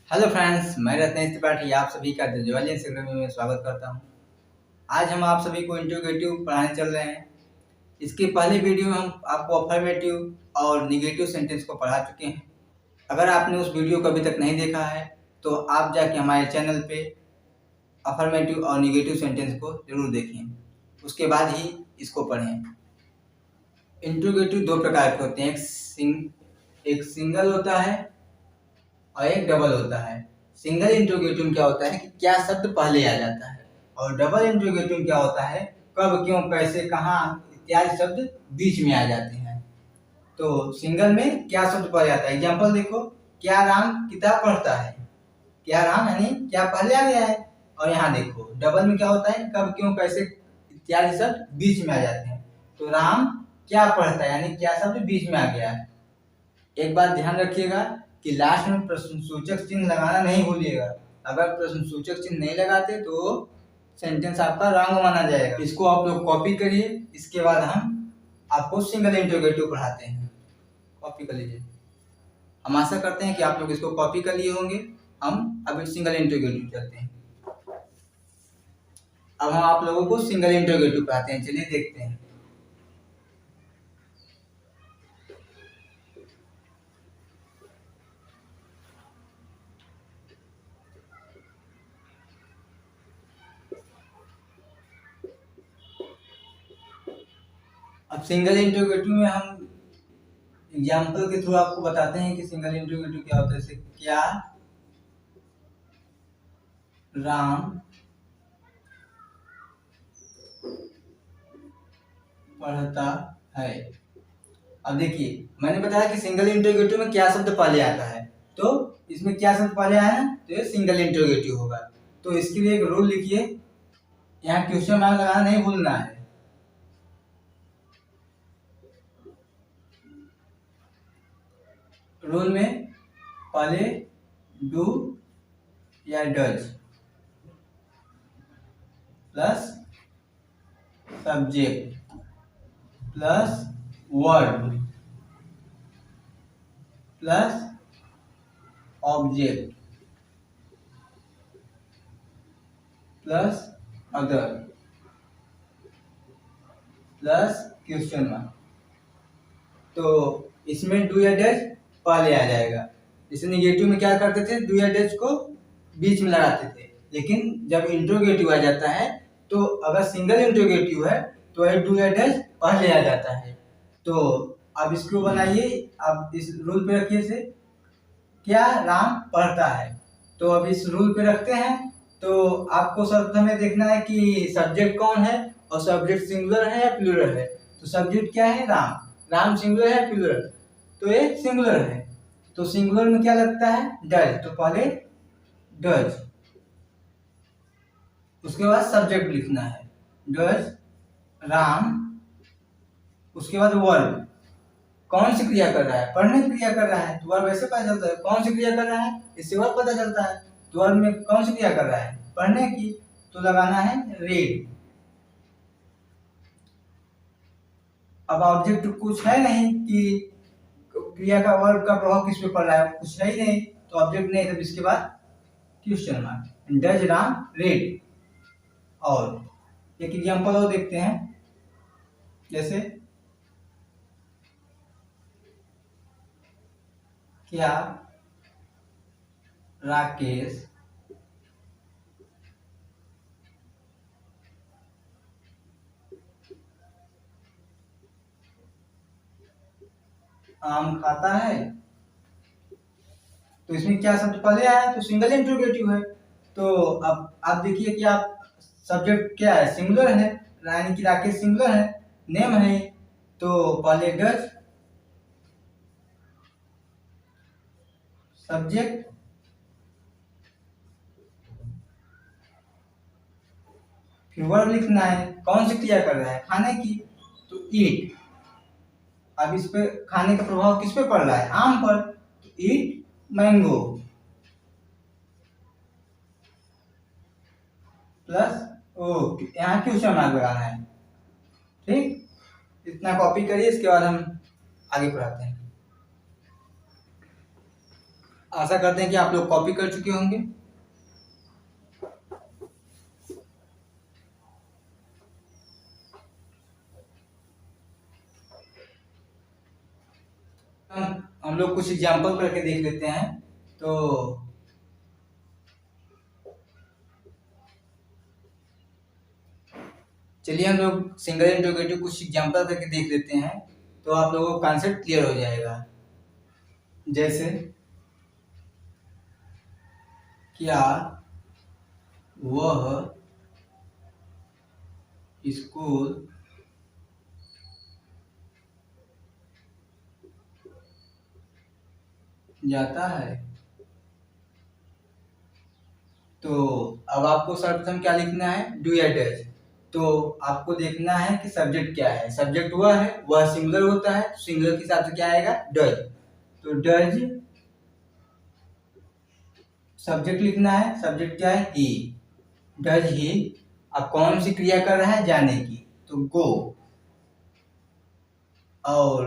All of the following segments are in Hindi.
हेलो फ्रेंड्स, मैं रत्नेश त्रिपाठी आप सभी का दिलजवाली इंस्टाग्राम में स्वागत करता हूं। आज हम आप सभी को इंट्रोगेटिव पढ़ाने चल रहे हैं। इसके पहले वीडियो में हम आपको अफर्मेटिव और निगेटिव सेंटेंस को पढ़ा चुके हैं। अगर आपने उस वीडियो को अभी तक नहीं देखा है तो आप जाके हमारे चैनल पे अफर्मेटिव और निगेटिव सेंटेंस को जरूर देखें, उसके बाद ही इसको पढ़ें। इंट्रोगेटिव दो प्रकार के होते हैं, एक सिंगल होता है और एक डबल होता है। सिंगल इंट्रोगेटिव क्या होता है कि क्या शब्द पहले आ जाता है, और डबल इंट्रोगेटिव क्या होता है कब, क्यों, कैसे, कहाँ इत्यादि शब्द बीच में आ जाते हैं। तो सिंगल में क्या शब्द पहले आता है, एग्जाम्पल देखो, क्या राम किताब पढ़ता है। क्या राम यानी क्या पहले आ गया है, और यहाँ देखो डबल में क्या होता है कब, क्यों, कैसे इत्यादि शब्द बीच में आ जाते हैं। तो राम क्या पढ़ता है यानी क्या शब्द बीच में आ गया है। एक बात ध्यान रखिएगा कि लास्ट में प्रश्नसूचक चिन्ह लगाना नहीं भूलिएगा। अगर प्रश्नसूचक चिन्ह नहीं लगाते तो सेंटेंस आपका रॉन्ग माना जाएगा। इसको आप लोग कॉपी करिए, इसके बाद हम आपको सिंगल इंट्रोगेटिव पढ़ाते हैं। कॉपी कर लीजिए। हम आशा करते हैं कि आप लोग इसको कॉपी कर लिए होंगे। हम अभी सिंगल इंट्रोगेटिव चलते हैं। अब हम आप लोगों को सिंगल इंट्रोगेटिव पढ़ाते हैं, चलिए देखते हैं। अब सिंगल इंट्रोगेटिव में हम एग्जाम्पल के थ्रू आपको बताते हैं कि सिंगल इंट्रोगेटिव क्या होता है। जैसे क्या राम पढ़ता है। अब देखिए मैंने बताया कि सिंगल इंट्रोगेटिव में क्या शब्द पहले आता है, तो इसमें क्या शब्द पहले आया है तो ये सिंगल इंट्रोगेटिव होगा। तो इसके लिए एक रूल लिखिए, यहाँ क्वेश्चन मार्क लगाना नहीं भूलना है। रूल में पहले डू या does plus subject plus verb plus object plus other plus question mark. तो इसमें डू या डज पहले आ जाएगा। जैसे निगेटिव में क्या करते थे, डू या डज को बीच में लगाते थे, लेकिन जब इंट्रोगेटिव आ जाता है तो अगर सिंगल इंट्रोगेटिव है तो डू या डज पहले आ जाता है। तो अब इसको बनाइए, अब इस रूल पे रखिए से क्या राम पढ़ता है। तो अब इस रूल पे रखते हैं। तो आपको सर्वप्रथम में देखना है कि सब्जेक्ट कौन है और सब्जेक्ट सिंगुलर है या प्लूरल है। तो सब्जेक्ट क्या है, राम। राम सिंगुलर है प्लूरल, तो ये सिंगुलर है। तो सिंगुलर में क्या लगता है, डज। तो पहले डज, उसके बाद सब्जेक्ट लिखना है डज राम, उसके बाद वर्ब, कौन सी क्रिया कर रहा है, पढ़ने की क्रिया कर रहा है तो वर्ब ऐसे पता चलता है। कौन सी क्रिया कर रहा है, इससे वर्ब पता चलता है। तो वर्ब में कौन सी क्रिया कर रहा है, पढ़ने की, तो लगाना है रीड। अब ऑब्जेक्ट कुछ है नहीं कि क्रिया का वर्ब का प्रभाव किस पे पड़ रहा है, कुछ है ही नहीं, तो ऑब्जेक्ट नहीं। तब इसके बाद question mark, does Ram read. और एक एग्जांपल और देखते हैं, जैसे क्या राकेश आम खाता है। तो इसमें क्या शब्द पहले आया, तो सिंगल इंट्रोगेटिव है। तो अब आप देखिए कि आप सब्जेक्ट क्या है, सिंगुलर है, यानी कि राकेश सिंगुलर है, नेम है, तो पहले डज सब्जेक्ट फिर वर्ब लिखना है, कौन सी क्रिया कर रहा है, खाने की, तो ईट। अब इस पे खाने का प्रभाव किस पे पड़ रहा है, आम पर, तो ईट मैंगो प्लस ओ, यहाँ क्वेश्चन मार्क लगाना है। ठीक, इतना कॉपी करिए, इसके बाद हम आगे पढ़ाते हैं। आशा करते हैं कि आप लोग कॉपी कर चुके होंगे। हम लोग कुछ एग्जाम्पल करके देख लेते हैं। तो चलिए हम लोग सिंगल इंट्रोगेटिव कुछ एग्जाम्पल करके देख लेते हैं, तो आप लोगों को कॉन्सेप्ट क्लियर हो जाएगा। जैसे क्या वह स्कूल जाता है? तो अब आपको सर्वप्रथम क्या लिखना है, डू या डज। तो आपको देखना है कि सब्जेक्ट क्या है। सब्जेक्ट वह है, वह सिंगुलर होता है, सिंगुलर के हिसाब से क्या आएगा, डज। तो डज सब्जेक्ट लिखना है, सब्जेक्ट क्या है, ही। Does he. अब कौन सी क्रिया कर रहा है, जाने की, तो गो। और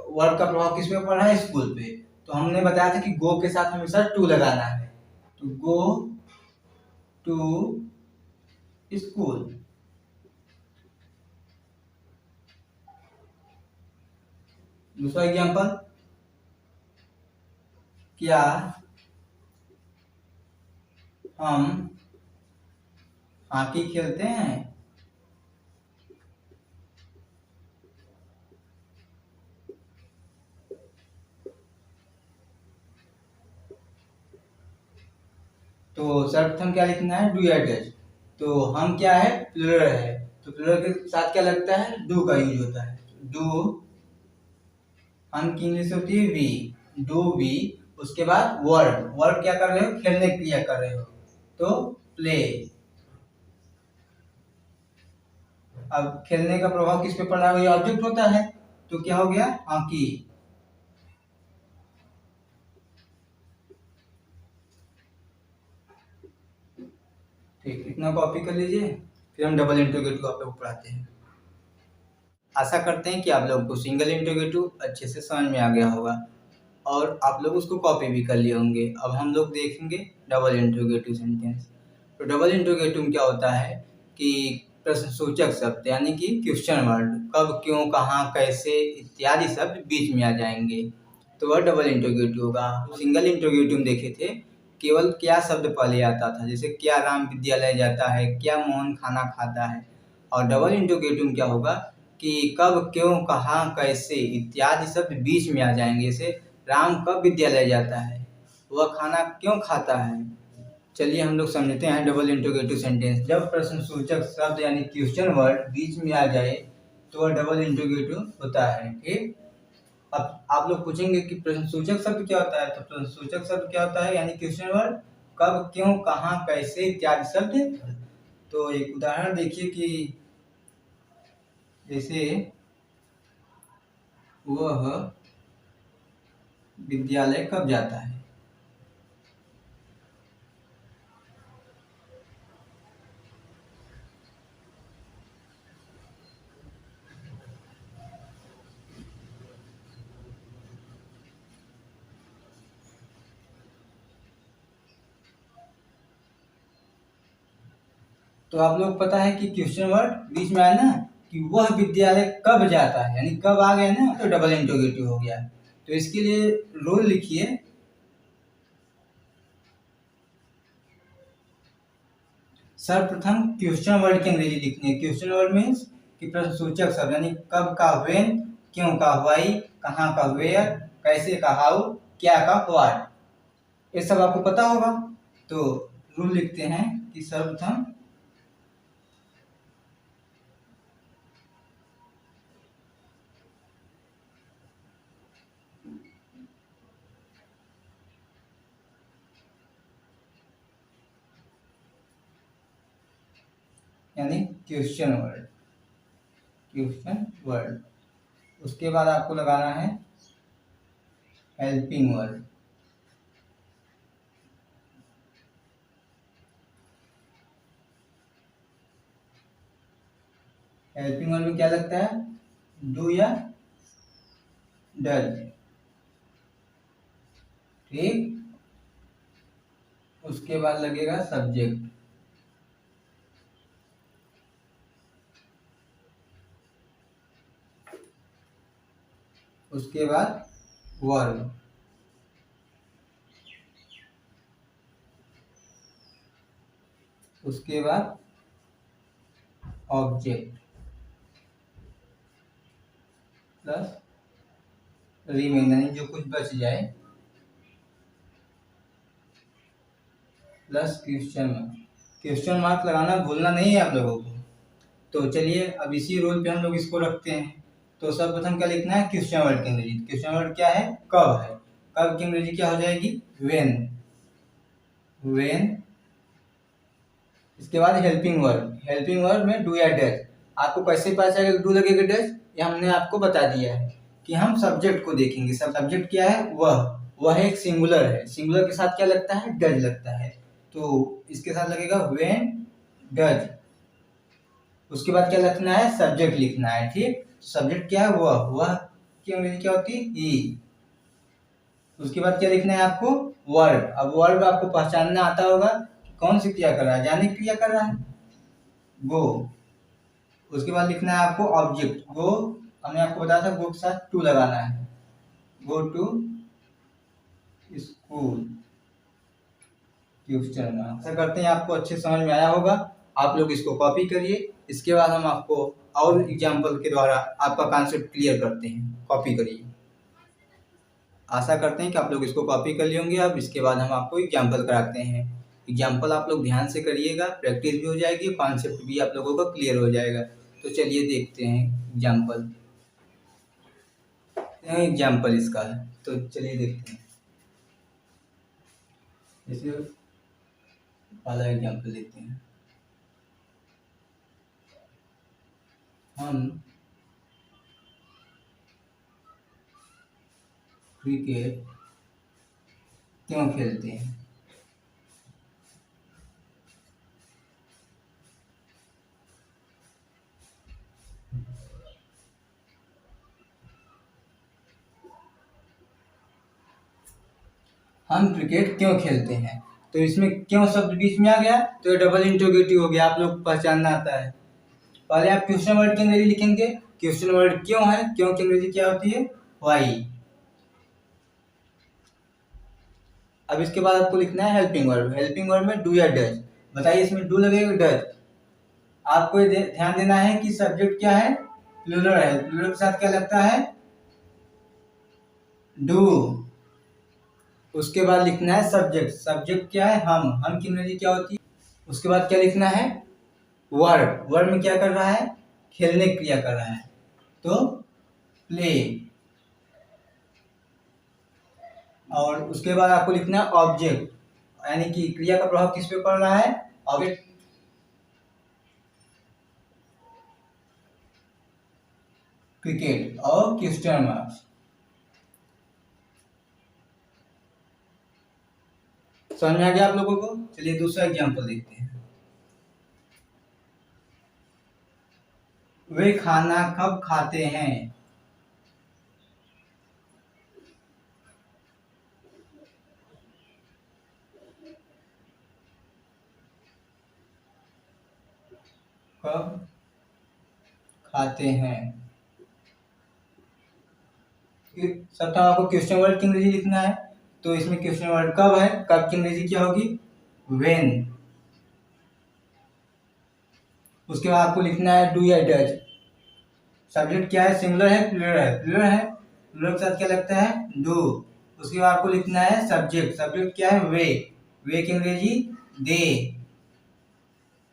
वर्ब का प्रभाव किस पे पड़ रहा है, स्कूल पे। तो हमने बताया था कि गो के साथ हमेशा टू लगाना है। तो गो टू स्कूल। दूसरा एग्जांपल, क्या हम हॉकी खेलते हैं? तो सर्वप्रथम क्या लिखना है, डू या डज। तो हम क्या है, प्लूरल है, तो प्लूरल के साथ क्या लगता है, डू का यूज होता है। डू, हम की इंग्लिश होती है वी, डू वी। उसके बाद वर्ब, वर्ब क्या कर रहे हो, खेलने की क्रिया कर रहे हो, तो प्ले। अब खेलने का प्रभाव किस पे पड़ रहा है, ये ऑब्जेक्ट होता है, तो क्या हो गया, हॉकी। ठीक, इतना कॉपी कर लीजिए, फिर हम डबल इंट्रोगेटिव आप लोग को पढ़ाते हैं। आशा करते हैं कि आप लोगों को सिंगल इंट्रोगेटिव अच्छे से समझ में आ गया होगा और आप लोग उसको कॉपी भी कर लिए होंगे। अब हम लोग देखेंगे डबल इंट्रोगेटिव सेंटेंस। तो डबल इंट्रोगेटिव में क्या होता है कि प्रश्नसूचक शब्द यानी कि क्वेश्चन वर्ड, कब, क्यों, कहाँ, कैसे इत्यादि शब्द बीच में आ जाएंगे, तो वह डबल इंट्रोगेटिव होगा। सिंगल इंट्रोगेटिव देखे थे, केवल क्या शब्द पहले आता था, जैसे क्या राम विद्यालय जाता है, क्या मोहन खाना खाता है। और डबल इंट्रोगेटिव क्या होगा कि कब, क्यों, कहाँ, कैसे इत्यादि शब्द बीच में आ जाएंगे। जैसे राम कब विद्यालय जाता है, वह खाना क्यों खाता है। चलिए हम लोग समझते हैं डबल इंट्रोगेटिव सेंटेंस। जब प्रश्नसूचक शब्द यानी क्वेश्चन वर्ड बीच में आ जाए तो वह डबल इंट्रोगेटिव होता है। ठीक, अब आप लोग पूछेंगे कि प्रश्नसूचक शब्द क्या होता है, तो प्रश्नसूचक शब्द क्या होता है यानी क्वेश्चन वर्ड, कब, क्यों, कहाँ, कैसे इत्यादि शब्द। तो एक उदाहरण देखिए कि जैसे वह विद्यालय कब जाता है। तो आप लोग पता है कि क्वेश्चन वर्ड बीच में आया ना, कि वह विद्यालय कब जाता है, यानी कब आ गया ना, तो डबल इंट्रोगेटिव हो गया। तो इसके लिए रूल लिखिए, सर्वप्रथम क्वेश्चन वर्ड की अंग्रेजी लिखनी है। क्वेश्चन वर्ड मीन्स कि प्रश्नसूचक शब्द, यानी कब का व्हेन, क्यों का व्हाई, कहाँ का वेयर, कैसे का हाउ, क्या का व्हाट, ये सब आपको पता होगा। तो रूल लिखते हैं कि सर्वप्रथम यानी क्वेश्चन वर्ड, क्वेश्चन वर्ड। उसके बाद आपको लगाना है हेल्पिंग वर्ड। हेल्पिंग वर्ड में क्या लगता है, डू या डज। ठीक, उसके बाद लगेगा सब्जेक्ट, उसके बाद वर्ब, उसके बाद ऑब्जेक्ट प्लस रिमेनिंग जो कुछ बच जाए प्लस क्वेश्चन मार्क लगाना भूलना नहीं है आप लोगों को। तो चलिए अब इसी रोल पे हम लोग इसको रखते हैं। तो सर्वप्रथम क्या लिखना है, क्वेश्चन वर्ड की अंग्रेजी। क्वेश्चन वर्ड क्या है, कब है, कब की अंग्रेजी क्या हो जाएगी, व्हेन। व्हेन इसके बाद हेल्पिंग वर्ड में डू या डज। आपको कैसे पता चलेगा डू लगेगा डज, ये हमने आपको बता दिया है कि हम सब्जेक्ट को देखेंगे। सब्जेक्ट क्या है, वह एक सिंगुलर है, सिंगुलर के साथ क्या लगता है, डज लगता है। तो इसके साथ लगेगा व्हेन डज। उसके बाद क्या लिखना है, सब्जेक्ट लिखना है, ठीक। सब्जेक्ट क्या है, वह की अंग्रेजी क्या होती है, ही। उसके बाद क्या लिखना है आपको, वर्ब। अब वर्ब आपको पहचानना आता होगा, कौन सी क्रिया कर रहा है, जाने की क्रिया कर रहा है, गो। उसके बाद लिखना है आपको ऑब्जेक्ट, गो। हमने आपको बताया था गो के साथ टू लगाना है, गो टू स्कूल। ऐसा करते हैं, आपको अच्छे समझ में आया होगा। आप लोग इसको कॉपी करिए, इसके बाद हम आपको और एग्जाम्पल के द्वारा आपका कॉन्सेप्ट क्लियर करते हैं। कॉपी करिए, आशा करते हैं कि आप लोग इसको कॉपी कर लिए होंगे। अब इसके बाद हम आपको एग्जाम्पल कराते हैं। एग्जाम्पल आप लोग ध्यान से करिएगा, प्रैक्टिस भी हो जाएगी, कॉन्सेप्ट भी आप लोगों का क्लियर हो जाएगा। तो चलिए देखते हैं एग्जाम्पल। एग्जाम्पल इसका है, तो चलिए देखते हैं। जैसे पहला एग्जाम्पल देखते हैं, हम क्रिकेट क्यों खेलते हैं। हम क्रिकेट क्यों खेलते हैं, तो इसमें क्यों शब्द बीच में आ गया, तो ये डबल इंटरोगेटिव हो गया, आप लोग पहचानना आता है। पहले आप क्वेश्चन वर्ड की अंग्रेजी लिखेंगे, क्वेश्चन वर्ड क्यों है, क्यों की अंग्रेजी क्या होती है, व्हाई। अब इसके बाद आपको लिखना है हेल्पिंग वर्ब। हेल्पिंग वर्ब में डू या डज। बताइए इसमें डू लगेगा डज। आपको ध्यान देना है कि सब्जेक्ट क्या है, प्लूरल है, प्लूरल के साथ क्या लगता है, डू। उसके बाद लिखना है सब्जेक्ट। सब्जेक्ट क्या है, हम की अंग्रेजी क्या होती है। उसके बाद क्या लिखना है, वर्ब। वर्ब में क्या कर रहा है, खेलने की क्रिया कर रहा है, तो प्ले। और उसके बाद आपको लिखना है ऑब्जेक्ट, यानी कि क्रिया का प्रभाव किस पे पड़ रहा है, ऑब्जेक्ट। क्रिकेट और क्वेश्चन मार्क्स। समझ में आ गया आप लोगों को। चलिए दूसरा एग्जांपल देखते हैं। वे खाना कब खाते हैं, कब खाते हैं। सबका आपको क्वेश्चन वर्ड की अंग्रेजी लिखना है, तो इसमें क्वेश्चन वर्ड कब है, कब की अंग्रेजी क्या होगी, व्हेन। उसके बाद आपको लिखना है डू या डज। सब्जेक्ट क्या है, सिंगुलर है, प्लूरल है, प्लूरल है, प्लूरल के साथ क्या लगता है, डू। उसके बाद आपको लिखना है सब्जेक्ट। सब्जेक्ट क्या है, वे की अंग्रेजी दे।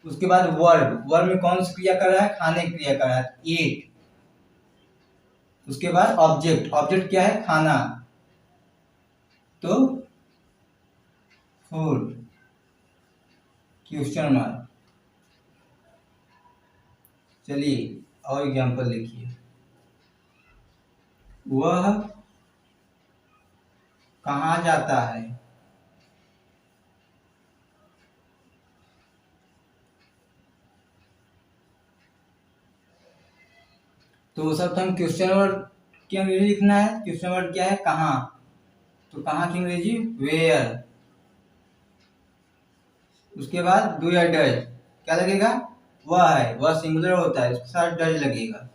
उसके बाद वर्ब। वर्ब में कौन सी क्रिया कर रहा है, खाने की क्रिया कर रहा है, ईट। उसके बाद ऑब्जेक्ट। ऑब्जेक्ट क्या है, खाना, तो फूड। Question mark. चलिए और एग्जांपल देखिए। वह कहाँ जाता है, तो सब हम क्वेश्चन वर्ड की अंग्रेजी लिखना है। क्वेश्चन वर्ड क्या है, कहाँ, तो कहाँ की अंग्रेजी वेयर। उसके बाद डू या डज क्या लगेगा, वह है, वह सिंगुलर होता है, उसके साथ डज लगेगा।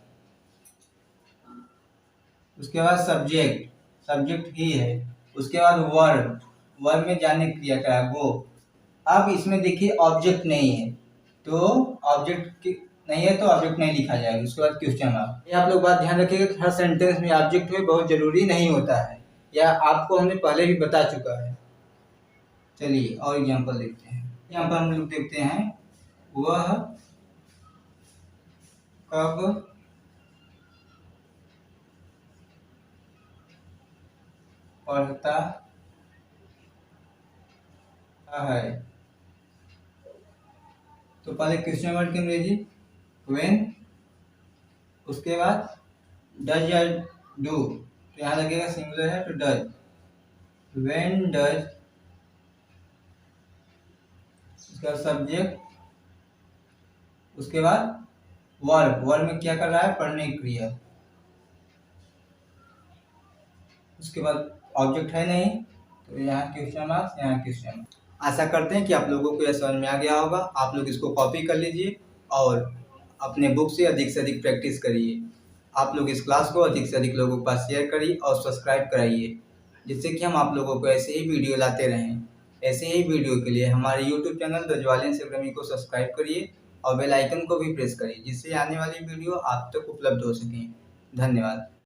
उसके बाद सब्जेक्ट, सब्जेक्ट ही है। उसके बाद वर्ब, वर्ब में जाने की क्रिया का है गो। अब इसमें देखिए ऑब्जेक्ट नहीं है, तो ऑब्जेक्ट नहीं है तो ऑब्जेक्ट नहीं लिखा जाएगा। उसके बाद क्वेश्चन मार्क। ये आप लोग बात ध्यान रखिएगा कि हर सेंटेंस में ऑब्जेक्ट में बहुत जरूरी नहीं होता है, या आपको हमने पहले भी बता चुका है। चलिए और एग्जांपल देखते हैं। यहाँ पर हम लोग देखते हैं, वह कब पढ़ता है। तो पहले क्वेश्चन वर्ड की अंग्रेजी व्हेन, उसके बाद डज या डू, तो यहाँ लगेगा सिंगुलर है तो डज, व्हेन डज। उसके बाद सब्जेक्ट, उसके बाद वर्ब, वर्ब में क्या कर रहा है, पढ़ने की क्रिया। उसके बाद ऑब्जेक्ट है नहीं तो यहाँ क्वेश्चन मार्क्स, यहाँ क्वेश्चन मार्क्स। आशा करते हैं कि आप लोगों को यह समझ में आ गया होगा। आप लोग इसको कॉपी कर लीजिए और अपने बुक से अधिक प्रैक्टिस करिए। आप लोग इस क्लास को अधिक से अधिक लोगों के पास शेयर करिए और सब्सक्राइब कराइए, जिससे कि हम आप लोगों को ऐसे ही वीडियो लाते रहें। ऐसे ही वीडियो के लिए हमारे यूट्यूब चैनल ब्रजवालियन संग्रामी को सब्सक्राइब करिए और बेल आइकन को भी प्रेस करिए, जिससे आने वाली वीडियो आप तक उपलब्ध हो सकें। धन्यवाद।